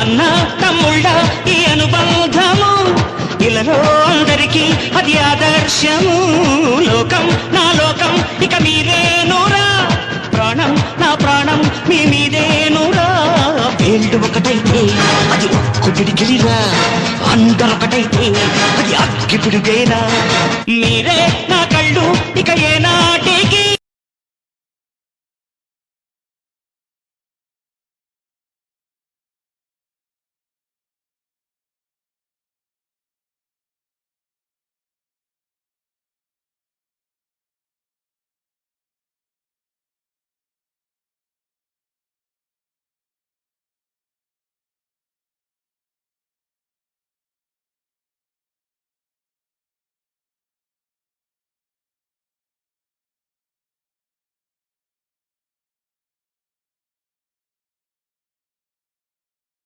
అన్నా తమ్ముళ్ళ ఈ అనుబంధము ఇలలో అందరికీ అది ఆదర్శము. లోకం నా లోకం ఇక మీరేనురా, ప్రాణం నా ప్రాణం మీ మీదేనురా. వేళ్ళు ఒకటైతే అది ఒక్కుడిగిరిరా, అందరొకటైతే అది అగ్గిపిడుగేరా. మీరే నా కళ్ళు ఇక ఏనాటికి